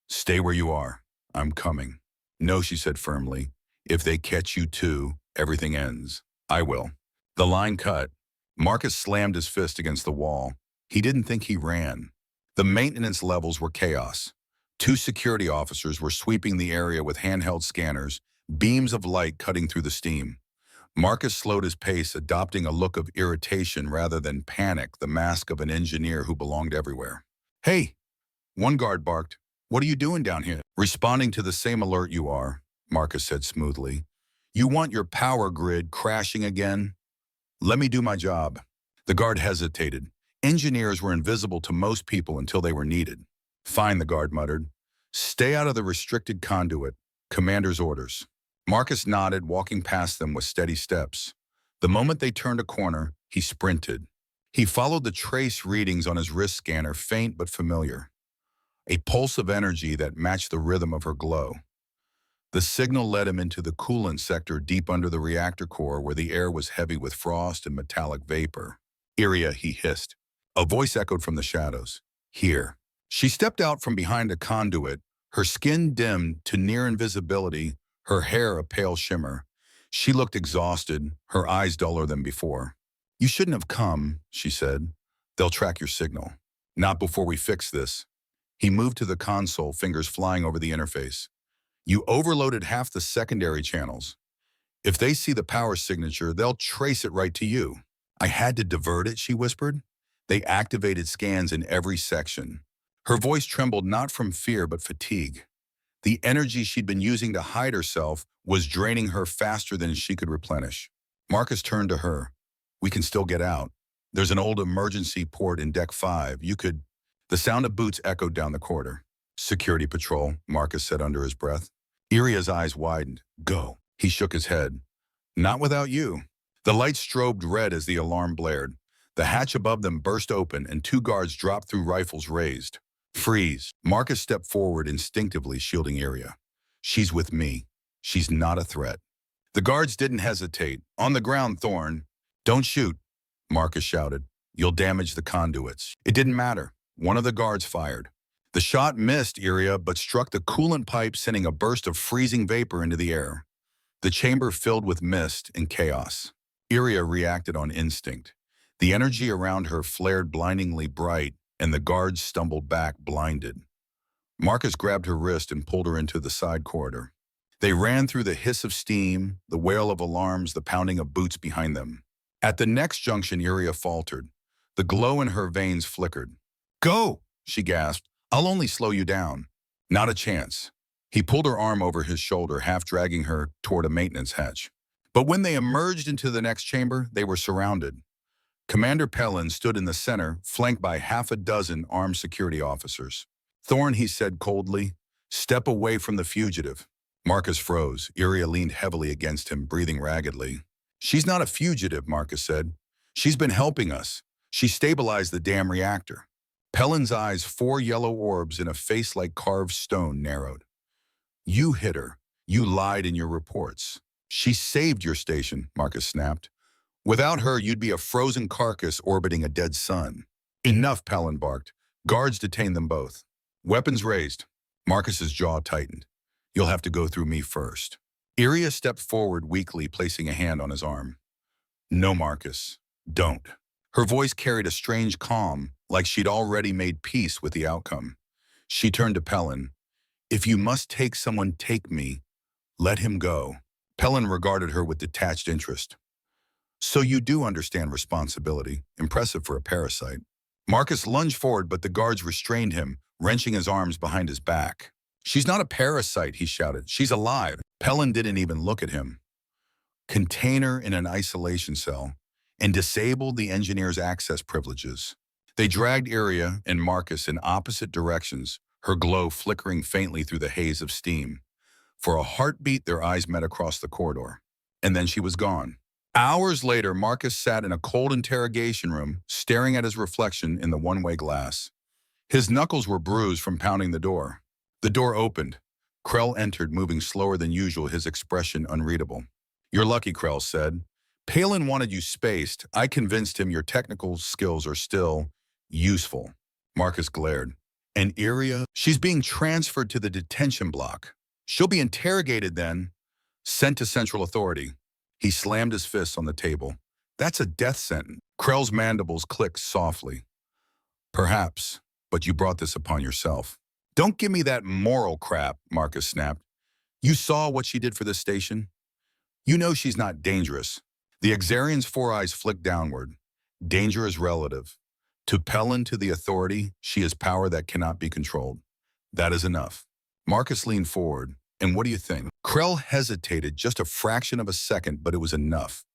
Stay where you are. I'm coming. No, she said firmly. If they catch you too, everything ends. I will. The line cut. Marcus slammed his fist against the wall. He didn't think he ran. The maintenance levels were chaos. Two security officers were sweeping the area with handheld scanners, beams of light cutting through the steam. Marcus slowed his pace, adopting a look of irritation rather than panic, the mask of an engineer who belonged everywhere. Hey, one guard barked. What are you doing down here? Responding to the same alert you are, Marcus said smoothly. You want your power grid crashing again? Let me do my job. The guard hesitated. Engineers were invisible to most people until they were needed. Fine, the guard muttered. Stay out of the restricted conduit. Commander's orders. Marcus nodded, walking past them with steady steps. The moment they turned a corner, he sprinted. He followed the trace readings on his wrist scanner, faint but familiar. A pulse of energy that matched the rhythm of her glow. The signal led him into the coolant sector deep under the reactor core where the air was heavy with frost and metallic vapor. Iria, he hissed. A voice echoed from the shadows. Here. She stepped out from behind a conduit, her skin dimmed to near invisibility, her hair a pale shimmer. She looked exhausted, her eyes duller than before. You shouldn't have come, she said. They'll track your signal. Not before we fix this. He moved to the console, fingers flying over the interface. You overloaded half the secondary channels. If they see the power signature, they'll trace it right to you. I had to divert it, she whispered. They activated scans in every section. Her voice trembled not from fear but fatigue. The energy she'd been using to hide herself was draining her faster than she could replenish. Marcus turned to her. We can still get out. There's an old emergency port in Deck 5. You could... The sound of boots echoed down the corridor. Security patrol, Marcus said under his breath. Iria's eyes widened. Go. He shook his head. Not without you. The light strobed red as the alarm blared. The hatch above them burst open and two guards dropped through, rifles raised. Freeze. Marcus stepped forward, instinctively shielding Iria. She's with me. She's not a threat. The guards didn't hesitate. On the ground, Thorn. Don't shoot, Marcus shouted. You'll damage the conduits. It didn't matter. One of the guards fired. The shot missed Iria but struck the coolant pipe, sending a burst of freezing vapor into the air. The chamber filled with mist and chaos. Iria reacted on instinct. The energy around her flared blindingly bright, and the guards stumbled back, blinded. Marcus grabbed her wrist and pulled her into the side corridor. They ran through the hiss of steam, the wail of alarms, the pounding of boots behind them. At the next junction, Iria faltered. The glow in her veins flickered. Go, she gasped. I'll only slow you down. Not a chance. He pulled her arm over his shoulder, half dragging her toward a maintenance hatch. But when they emerged into the next chamber, they were surrounded. Commander Pellin stood in the center, flanked by half a dozen armed security officers. Thorn, he said coldly, step away from the fugitive. Marcus froze. Iria leaned heavily against him, breathing raggedly. She's not a fugitive, Marcus said. She's been helping us. She stabilized the damn reactor. Pellin's eyes, 4 yellow orbs in a face like carved stone, narrowed. You hit her. You lied in your reports. She saved your station, Marcus snapped. Without her, you'd be a frozen carcass orbiting a dead sun. Enough, Pellin barked. Guards detained them both. Weapons raised. Marcus's jaw tightened. You'll have to go through me first. Iria stepped forward weakly, placing a hand on his arm. No, Marcus. Don't. Her voice carried a strange calm, like she'd already made peace with the outcome. She turned to Pellin. If you must take someone, take me. Let him go. Pellin regarded her with detached interest. So you do understand responsibility. Impressive for a parasite. Marcus lunged forward, but the guards restrained him, wrenching his arms behind his back. She's not a parasite, he shouted. She's alive. Pellin didn't even look at him. Contain her in an isolation cell and disabled the engineer's access privileges. They dragged Iria and Marcus in opposite directions, her glow flickering faintly through the haze of steam. For a heartbeat, their eyes met across the corridor. And then she was gone. Hours later, Marcus sat in a cold interrogation room, staring at his reflection in the one-way glass. His knuckles were bruised from pounding the door. The door opened. Krell entered, moving slower than usual, his expression unreadable. You're lucky, Krell said. Palin wanted you spaced. I convinced him your technical skills are still useful. Marcus glared. And Iria? She's being transferred to the detention block. She'll be interrogated then, sent to Central Authority. He slammed his fists on the table. That's a death sentence. Krell's mandibles clicked softly. Perhaps, but you brought this upon yourself. Don't give me that moral crap, Marcus snapped. You saw what she did for this station? You know she's not dangerous. The Exarian's four eyes flicked downward. Danger is relative. To Pellin, to the Authority, she is power that cannot be controlled. That is enough. Marcus leaned forward. And what do you think? Krell hesitated just a fraction of a second, but it was enough.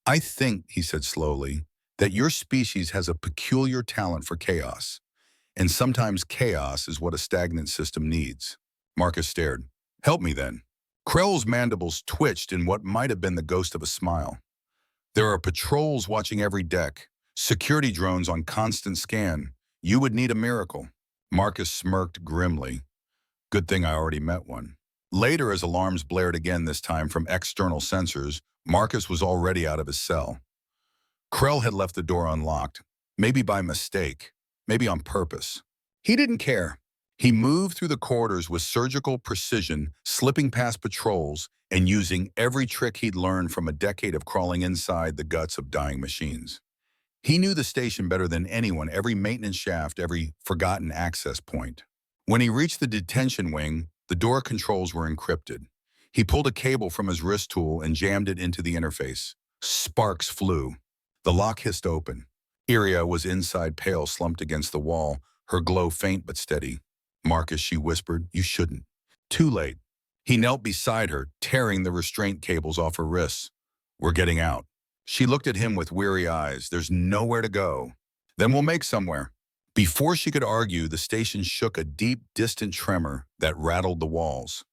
I think, he said slowly, that your species has a peculiar talent for chaos. And sometimes chaos is what a stagnant system needs. Marcus stared. Help me then. Krell's mandibles twitched in what might have been the ghost of a smile. There are patrols watching every deck, security drones on constant scan. You would need a miracle. Marcus smirked grimly. Good thing I already met one. Later, as alarms blared again, this time from external sensors, Marcus was already out of his cell. Krell had left the door unlocked, maybe by mistake, maybe on purpose. He didn't care. He moved through the corridors with surgical precision, slipping past patrols and using every trick he'd learned from a decade of crawling inside the guts of dying machines. He knew the station better than anyone, every maintenance shaft, every forgotten access point. When he reached the detention wing, the door controls were encrypted. He pulled a cable from his wrist tool and jammed it into the interface. Sparks flew. The lock hissed open. Iria was inside, pale, slumped against the wall, her glow faint but steady. Marcus, she whispered, you shouldn't. Too late. He knelt beside her, tearing the restraint cables off her wrists. We're getting out. She looked at him with weary eyes. There's nowhere to go. Then we'll make somewhere. Before she could argue, the station shook a deep, distant tremor that rattled the walls.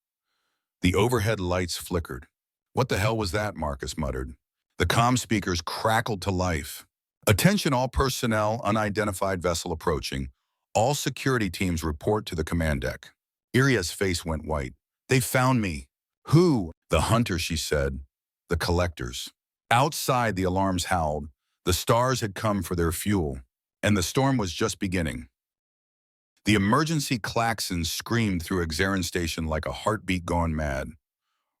The overhead lights flickered. What the hell was that? Marcus muttered. The comm speakers crackled to life. Attention all personnel, unidentified vessel approaching. All security teams report to the command deck. Iria's face went white. They found me. Who? The hunter, she said. The collectors. Outside, the alarms howled. The stars had come for their fuel, and the storm was just beginning. The emergency klaxon screamed through Exarin Station like a heartbeat gone mad.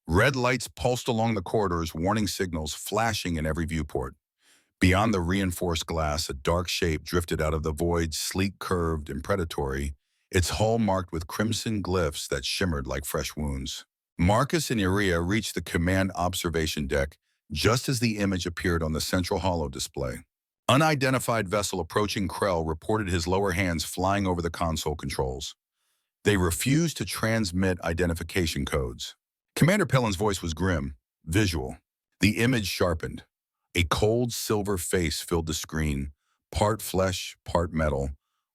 Red lights pulsed along the corridors, warning signals flashing in every viewport. Beyond the reinforced glass, a dark shape drifted out of the void, sleek, curved, and predatory, its hull marked with crimson glyphs that shimmered like fresh wounds. Marcus and Iria reached the command observation deck just as the image appeared on the central holo display. Unidentified vessel approaching Krell reported his lower hands flying over the console controls. They refused to transmit identification codes. Commander Pellin's voice was grim, visual. The image sharpened. A cold silver face filled the screen, part flesh, part metal,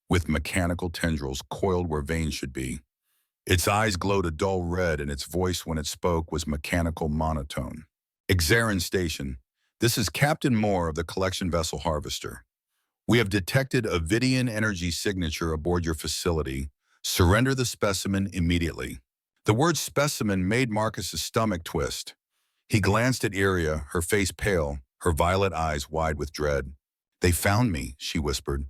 with mechanical tendrils coiled where veins should be. Its eyes glowed a dull red, and its voice when it spoke was mechanical monotone. Exarin Station, this is Captain Moore of the collection vessel Harvester. We have detected a Vidian energy signature aboard your facility. Surrender the specimen immediately. The word specimen made Marcus's stomach twist. He glanced at Iria, her face pale, her violet eyes wide with dread. They found me, she whispered.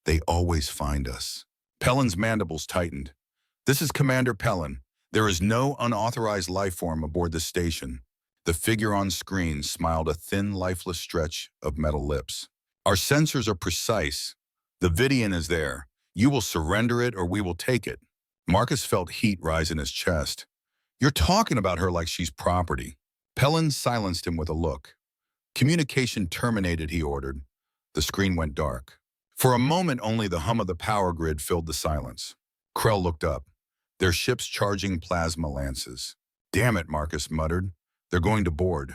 They always find us. Pellin's mandibles tightened. This is Commander Pellin. There is no unauthorized life form aboard this station. The figure on screen smiled a thin, lifeless stretch of metal lips. Our sensors are precise. The Vidian is there. You will surrender it or we will take it. Marcus felt heat rise in his chest. You're talking about her like she's property. Pellin silenced him with a look. Communication terminated, he ordered. The screen went dark. For a moment, only the hum of the power grid filled the silence. Krell looked up. Their ships charging plasma lances. Damn it, Marcus muttered. They're going to board.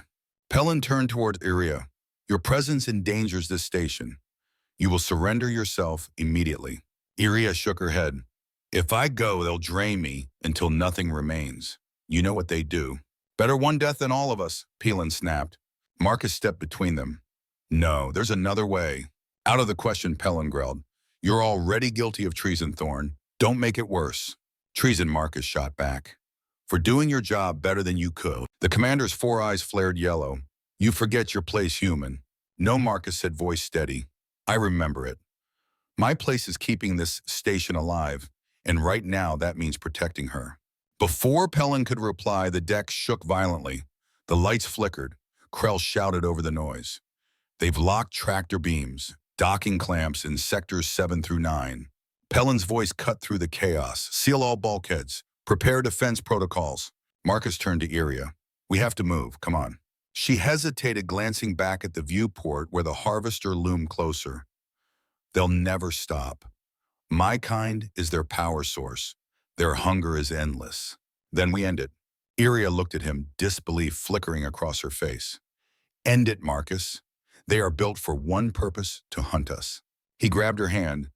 Pellin turned toward Iria. Your presence endangers this station. You will surrender yourself immediately. Iria shook her head. If I go, they'll drain me until nothing remains. You know what they do. Better one death than all of us, Pellin snapped. Marcus stepped between them. No, there's another way. Out of the question, Pellin growled. You're already guilty of treason, Thorn. Don't make it worse. Treason, Marcus shot back. For doing your job better than you could. The commander's four eyes flared yellow. You forget your place, human. No, Marcus said, voice steady. I remember it. My place is keeping this station alive, and right now that means protecting her. Before Pellin could reply, the deck shook violently. The lights flickered. Krell shouted over the noise. They've locked tractor beams, docking clamps in sectors 7 through 9. Pellin's voice cut through the chaos. Seal all bulkheads. Prepare defense protocols. Marcus turned to Iria. We have to move. Come on. She hesitated, glancing back at the viewport where the harvester loomed closer. They'll never stop. My kind is their power source. Their hunger is endless. Then we end it. Iria looked at him, disbelief flickering across her face. End it, Marcus. They are built for one purpose, to hunt us. He grabbed her hand,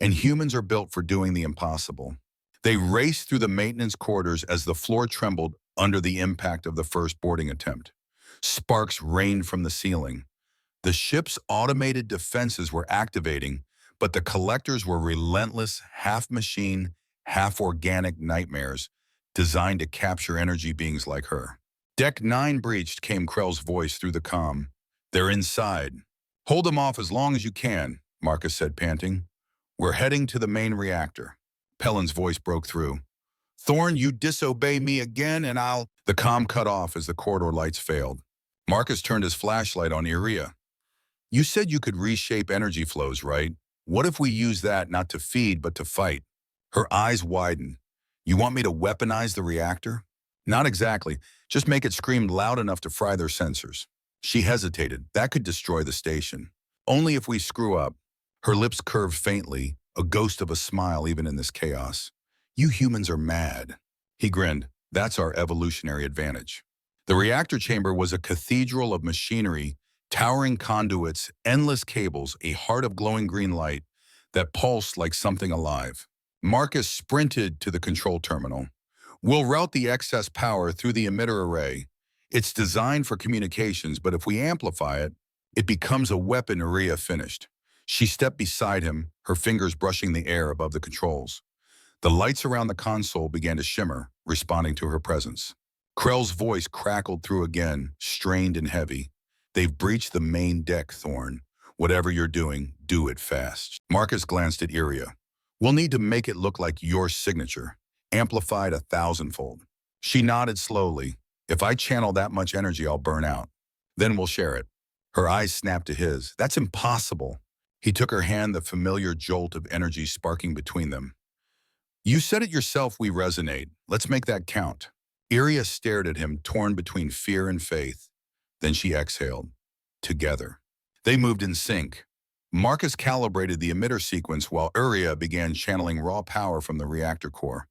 and humans are built for doing the impossible. They raced through the maintenance corridors as the floor trembled under the impact of the first boarding attempt. Sparks rained from the ceiling. The ship's automated defenses were activating, but the collectors were relentless, half-machine, half-organic nightmares designed to capture energy beings like her. Deck 9 breached, came Krell's voice through the comm. They're inside. Hold them off as long as you can, Marcus said, panting. We're heading to the main reactor. Pellin's voice broke through. Thorn, you disobey me again and I'll... The comm cut off as the corridor lights failed. Marcus turned his flashlight on Iria. You said you could reshape energy flows, right? What if we use that not to feed but to fight? Her eyes widened. You want me to weaponize the reactor? Not exactly. Just make it scream loud enough to fry their sensors. She hesitated. That could destroy the station. Only if we screw up. Her lips curved faintly, a ghost of a smile even in this chaos. You humans are mad. He grinned. That's our evolutionary advantage. The reactor chamber was a cathedral of machinery, towering conduits, endless cables, a heart of glowing green light that pulsed like something alive. Marcus sprinted to the control terminal. We'll route the excess power through the emitter array. It's designed for communications, but if we amplify it, it becomes a weapon. Iria finished. She stepped beside him, her fingers brushing the air above the controls. The lights around the console began to shimmer, responding to her presence. Krell's voice crackled through again, strained and heavy. They've breached the main deck, Thorn. Whatever you're doing, do it fast. Marcus glanced at Iria. We'll need to make it look like your signature, amplified 1,000-fold. She nodded slowly. If I channel that much energy, I'll burn out. Then we'll share it. Her eyes snapped to his. That's impossible. He took her hand, the familiar jolt of energy sparking between them. You said it yourself, we resonate. Let's make that count. Iria stared at him, torn between fear and faith. Then she exhaled. Together. They moved in sync. Marcus calibrated the emitter sequence while Iria began channeling raw power from the reactor core.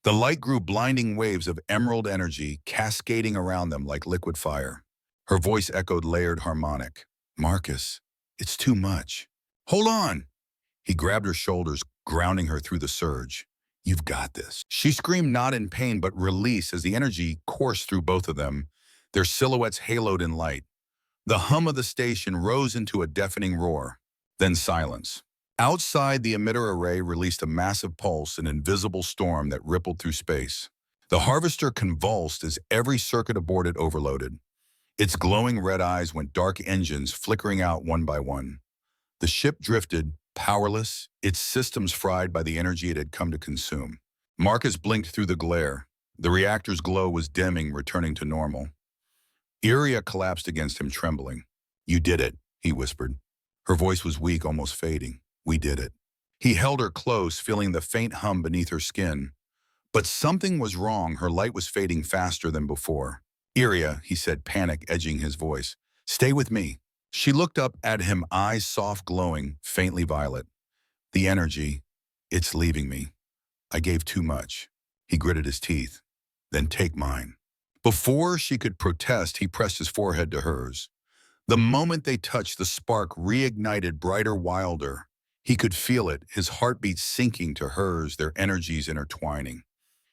The light grew blinding waves of emerald energy, cascading around them like liquid fire. Her voice echoed layered harmonic. Marcus, it's too much. Hold on. He grabbed her shoulders, grounding her through the surge. You've got this. She screamed, not in pain, but release as the energy coursed through both of them, their silhouettes haloed in light. The hum of the station rose into a deafening roar. Then silence. Outside, the emitter array released a massive pulse, an invisible storm that rippled through space. The harvester convulsed as every circuit aboard it overloaded. Its glowing red eyes went dark, engines flickering out one by one. The ship drifted, powerless, its systems fried by the energy it had come to consume. Marcus blinked through the glare. The reactor's glow was dimming, returning to normal. Iria collapsed against him, trembling. You did it, he whispered. Her voice was weak, almost fading. We did it. He held her close, feeling the faint hum beneath her skin. But something was wrong. Her light was fading faster than before. Iria, he said, panic edging his voice. Stay with me. She looked up at him, eyes soft glowing, faintly violet. The energy, it's leaving me. I gave too much. He gritted his teeth. Then take mine. Before she could protest, he pressed his forehead to hers. The moment they touched, the spark reignited brighter, wilder. He could feel it, his heartbeat sinking to hers, their energies intertwining.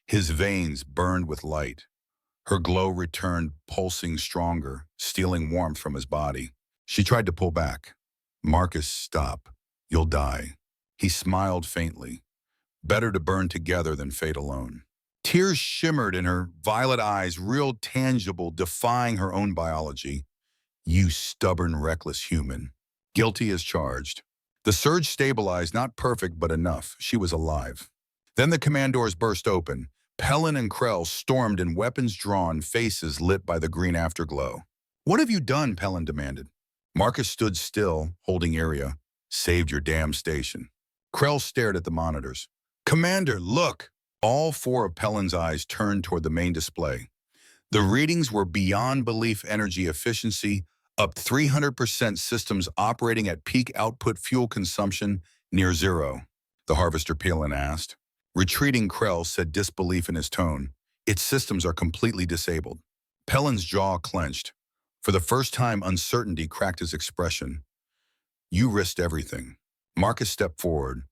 His veins burned with light. Her glow returned, pulsing stronger, stealing warmth from his body. She tried to pull back. Marcus, stop. You'll die. He smiled faintly. Better to burn together than fade alone. Tears shimmered in her violet eyes, real, tangible, defying her own biology. You stubborn, reckless human. Guilty as charged. The surge stabilized, not perfect, but enough. She was alive. Then the command doors burst open. Pellin and Krell stormed in weapons drawn, faces lit by the green afterglow. "What have you done?" Pellin demanded. Marcus stood still, holding area. "Saved your damn station." Krell stared at the monitors. "Commander, look!" All four of Pellin's eyes turned toward the main display. The readings were beyond belief: energy efficiency, up 300%, systems operating at peak output, fuel consumption near zero. The Harvester Pellin asked. Retreating Krell said, disbelief in his tone. "Its systems are completely disabled." Pellin's jaw clenched. For the first time, uncertainty cracked his expression. "You risked everything." Marcus stepped forward.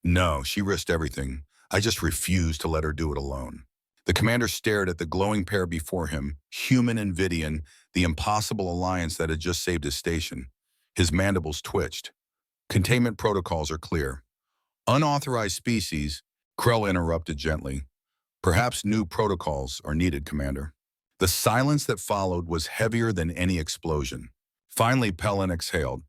"No, she risked everything. I just refused to let her do it alone." The commander stared at the glowing pair before him, human and Vidian, the impossible alliance that had just saved his station. His mandibles twitched. "Containment protocols are clear." "Unauthorized species," Krell interrupted gently. "Perhaps new protocols are needed, Commander." The silence that followed was heavier than any explosion. Finally, Pellin exhaled.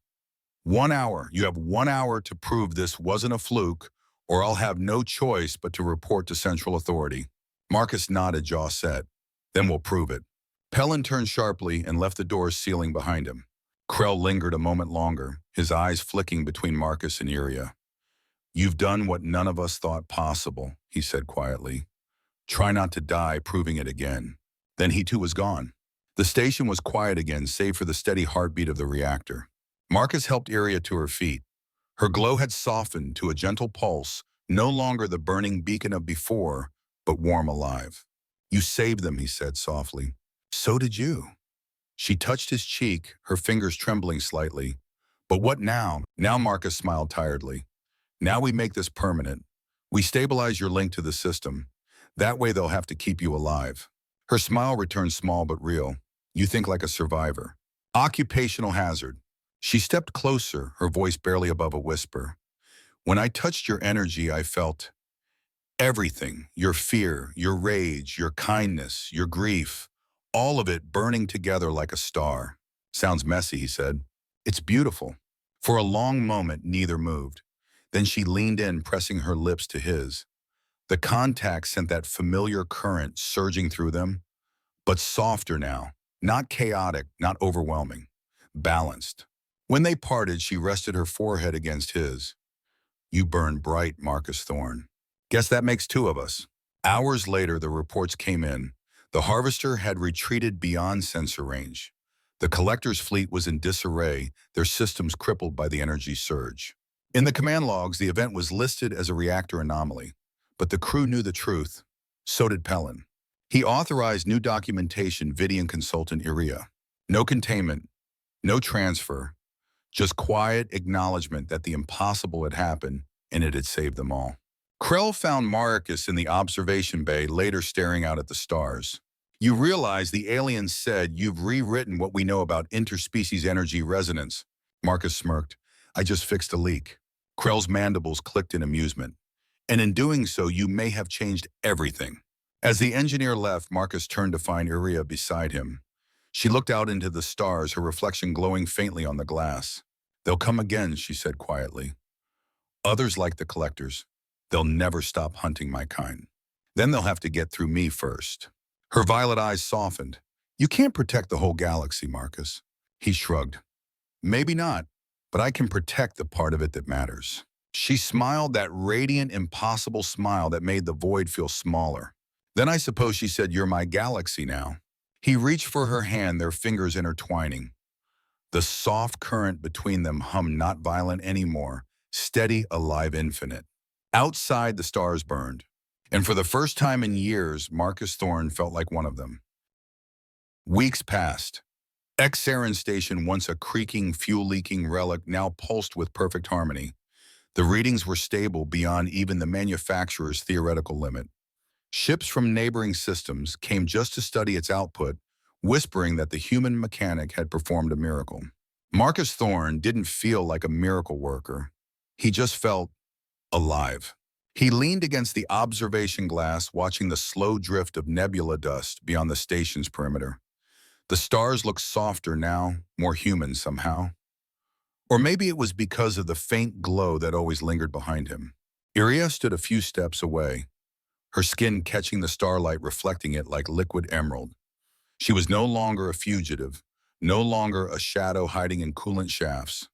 1 hour. You have 1 hour to prove this wasn't a fluke, or I'll have no choice but to report to Central Authority. Marcus nodded, jaw set. "Then we'll prove it." Pellin turned sharply and left the doors sealing behind him. Krell lingered a moment longer, his eyes flicking between Marcus and Iria. "You've done what none of us thought possible," he said quietly. "Try not to die proving it again." Then he too was gone. The station was quiet again, save for the steady heartbeat of the reactor. Marcus helped Iria to her feet. Her glow had softened to a gentle pulse, no longer the burning beacon of before, but warm, alive. "You saved them," he said softly. "So did you." She touched his cheek, her fingers trembling slightly. "But what now?" Now Marcus smiled tiredly. "Now we make this permanent. We stabilize your link to the system. That way they'll have to keep you alive." Her smile returned, small but real. "You think like a survivor." "Occupational hazard." She stepped closer, her voice barely above a whisper. "When I touched your energy, I felt everything. Your fear, your rage, your kindness, your grief. All of it burning together like a star." "Sounds messy," he said. "It's beautiful." For a long moment, neither moved. Then she leaned in, pressing her lips to his. The contact sent that familiar current surging through them, but softer now, not chaotic, not overwhelming, balanced. When they parted, she rested her forehead against his. "You burn bright, Marcus Thorne. Guess that makes two of us." Hours later, the reports came in. The Harvester had retreated beyond sensor range. The Collector's fleet was in disarray, their systems crippled by the energy surge. In the command logs, the event was listed as a reactor anomaly. But the crew knew the truth. So did Pellin. He authorized new documentation, Vidian consultant Iria. No containment, no transfer, just quiet acknowledgement that the impossible had happened and it had saved them all. Krell found Marcus in the observation bay, later staring out at the stars. "You realize the aliens said you've rewritten what we know about interspecies energy resonance." Marcus smirked. "I just fixed a leak." Krell's mandibles clicked in amusement. "And in doing so, you may have changed everything." As the engineer left, Marcus turned to find Iria beside him. She looked out into the stars, her reflection glowing faintly on the glass. "They'll come again," she said quietly. "Others like the Collectors. They'll never stop hunting my kind. Then they'll have to get through me first." Her violet eyes softened. "You can't protect the whole galaxy, Marcus." He shrugged. "Maybe not, but I can protect the part of it that matters." She smiled, that radiant, impossible smile that made the void feel smaller. "Then I suppose," she said, "you're my galaxy now." He reached for her hand, their fingers intertwining. The soft current between them hummed, not violent anymore, steady, alive, infinite. Outside, the stars burned. And for the first time in years, Marcus Thorne felt like one of them. Weeks passed. X-Saren Station, once a creaking, fuel-leaking relic, now pulsed with perfect harmony. The readings were stable beyond even the manufacturer's theoretical limit. Ships from neighboring systems came just to study its output, whispering that the human mechanic had performed a miracle. Marcus Thorne didn't feel like a miracle worker. He just felt alive. He leaned against the observation glass, watching the slow drift of nebula dust beyond the station's perimeter. The stars looked softer now, more human somehow. Or maybe it was because of the faint glow that always lingered behind him. Iria stood a few steps away, her skin catching the starlight, reflecting it like liquid emerald. She was no longer a fugitive, no longer a shadow hiding in coolant shafts.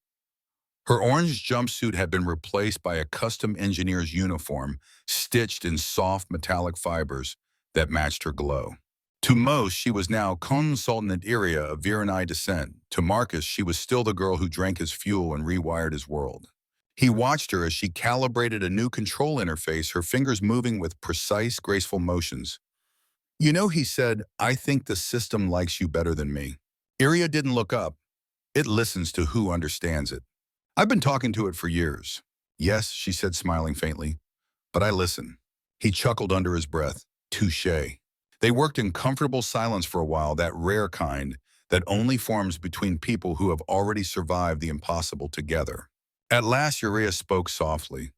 Her orange jumpsuit had been replaced by a custom engineer's uniform stitched in soft metallic fibers that matched her glow. To most, she was now consultant Iria of Virenai descent. To Marcus, she was still the girl who drank his fuel and rewired his world. He watched her as she calibrated a new control interface, her fingers moving with precise, graceful motions. You know, he said, I think the system likes you better than me. Iria didn't look up. It listens to who understands it. I've been talking to it for years. Yes, she said, smiling faintly, but I listen. He chuckled under his breath. Touché. They worked in comfortable silence for a while, that rare kind that only forms between people who have already survived the impossible together. At last, Iria spoke softly.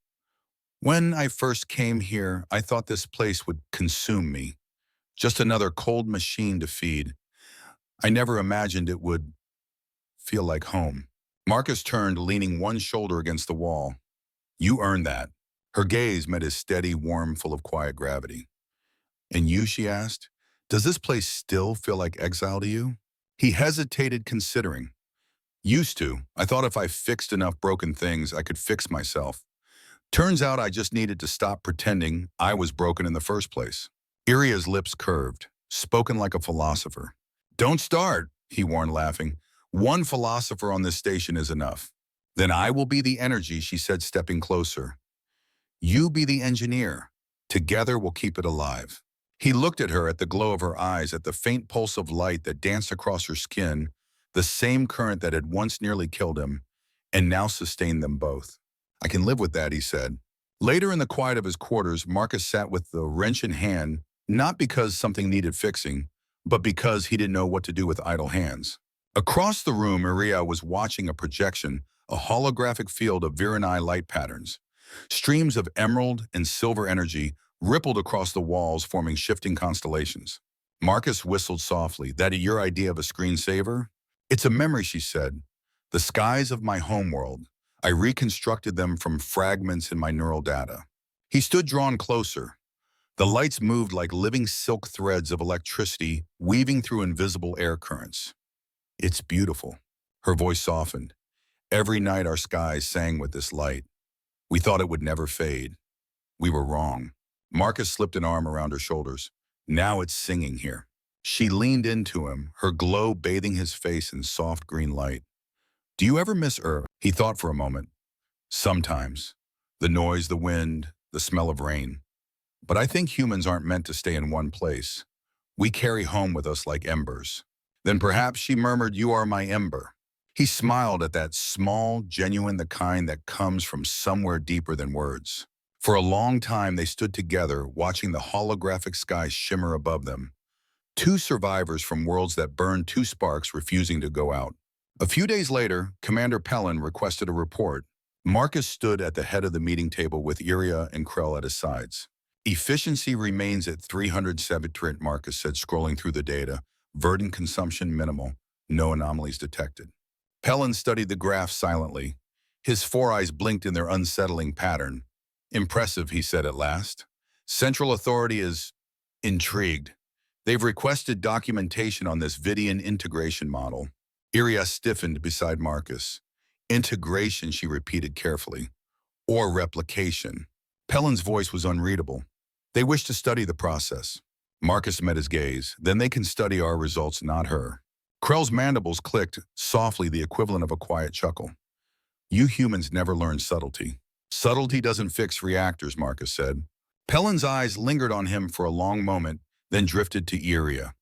When I first came here, I thought this place would consume me. Just another cold machine to feed. I never imagined it would feel like home. Marcus turned, leaning one shoulder against the wall. You earned that. Her gaze met his steady, warm, full of quiet gravity. And you, she asked, does this place still feel like exile to you? He hesitated, considering. Used to. I thought if I fixed enough broken things, I could fix myself. Turns out I just needed to stop pretending I was broken in the first place. Iria's lips curved, spoken like a philosopher. Don't start, he warned, laughing. One philosopher on this station is enough. Then I will be the energy, she said, stepping closer. You be the engineer. Together we'll keep it alive. He looked at her, at the glow of her eyes, at the faint pulse of light that danced across her skin, the same current that had once nearly killed him, and now sustained them both. I can live with that, he said. Later in the quiet of his quarters, Marcus sat with the wrench in hand, not because something needed fixing, but because he didn't know what to do with idle hands. Across the room, Iria was watching a projection, a holographic field of Virenai light patterns. Streams of emerald and silver energy rippled across the walls, forming shifting constellations. Marcus whistled softly. That your idea of a screensaver? It's a memory, she said. The skies of my homeworld. I reconstructed them from fragments in my neural data. He stood drawn closer. The lights moved like living silk threads of electricity, weaving through invisible air currents. It's beautiful. Her voice softened. Every night our skies sang with this light. We thought it would never fade. We were wrong. Marcus slipped an arm around her shoulders. Now it's singing here. She leaned into him, her glow bathing his face in soft green light. Do you ever miss Earth? He thought for a moment. Sometimes. The noise, the wind, the smell of rain. But I think humans aren't meant to stay in one place. We carry home with us like embers. Then perhaps, she murmured, you are my ember. He smiled at that, small, genuine, the kind that comes from somewhere deeper than words. For a long time, they stood together, watching the holographic sky shimmer above them. Two survivors from worlds that burned, two sparks refusing to go out. A few days later, Commander Pellin requested a report. Marcus stood at the head of the meeting table with Iria and Krell at his sides. Efficiency remains at 307, Marcus said, scrolling through the data. Verdant consumption minimal. No anomalies detected. Pellin studied the graph silently. His four eyes blinked in their unsettling pattern. Impressive, he said at last. Central Authority is intrigued. They've requested documentation on this Vidian integration model. Iria stiffened beside Marcus. Integration, she repeated carefully. Or replication. Pellin's voice was unreadable. They wish to study the process. Marcus met his gaze. Then they can study our results, not her. Krell's mandibles clicked, softly, the equivalent of a quiet chuckle. You humans never learn subtlety. Subtlety doesn't fix reactors, Marcus said. Pellin's eyes lingered on him for a long moment, then drifted to Iria.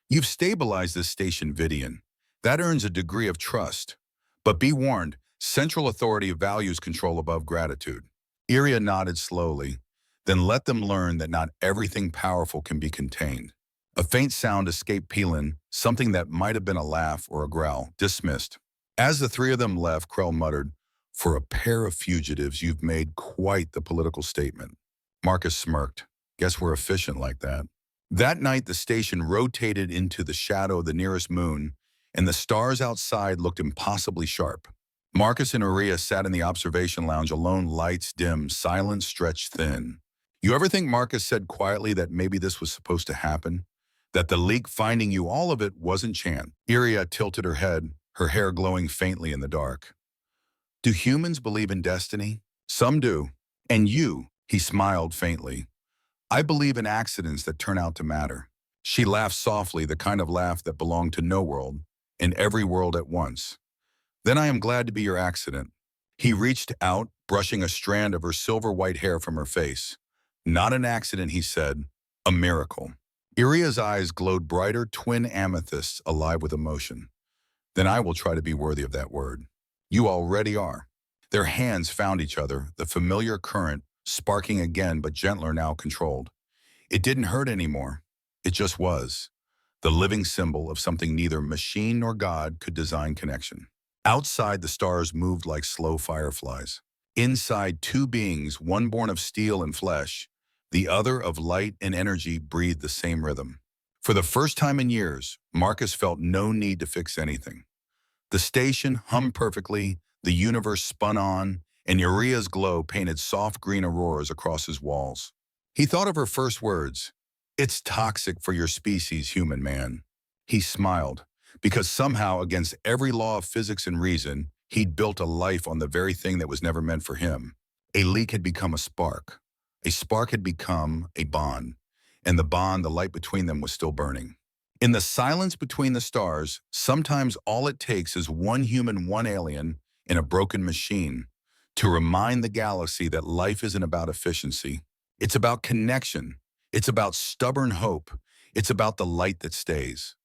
You've stabilized this station, Vidian. That earns a degree of trust. But be warned, Central Authority values control above gratitude. Iria nodded slowly. Then let them learn that not everything powerful can be contained. A faint sound escaped Pellin, something that might have been a laugh or a growl. Dismissed. As the three of them left, Krell muttered, for a pair of fugitives, you've made quite the political statement. Marcus smirked. Guess we're efficient like that. That night, the station rotated into the shadow of the nearest moon, and the stars outside looked impossibly sharp. Marcus and Maria sat in the observation lounge alone, lights dim, silence stretched thin. You ever think Marcus said quietly that maybe this was supposed to happen? That the leak finding you, all of it, wasn't chance? Iria tilted her head, her hair glowing faintly in the dark. Do humans believe in destiny? Some do. And you, he smiled faintly. I believe in accidents that turn out to matter. She laughed softly, the kind of laugh that belonged to no world, and every world at once. Then I am glad to be your accident. He reached out, brushing a strand of her silver white hair from her face. Not an accident, he said. A miracle. Iria's eyes glowed brighter, twin amethysts alive with emotion. Then I will try to be worthy of that word. You already are. Their hands found each other, the familiar current sparking again but gentler, now controlled. It didn't hurt anymore. It just was. The living symbol of something neither machine nor God could design: connection. Outside, the stars moved like slow fireflies. Inside, two beings, one born of steel and flesh, the other of light and energy, breathed the same rhythm. For the first time in years, Marcus felt no need to fix anything. The station hummed perfectly, the universe spun on, and Uriah's glow painted soft green auroras across his walls. He thought of her first words, "It's toxic for your species, human man." He smiled, because somehow, against every law of physics and reason, he'd built a life on the very thing that was never meant for him. A leak had become a spark. A spark had become a bond. And the bond, the light between them, was still burning. In the silence between the stars, sometimes all it takes is one human, one alien, in a broken machine to remind the galaxy that life isn't about efficiency. It's about connection. It's about stubborn hope. It's about the light that stays.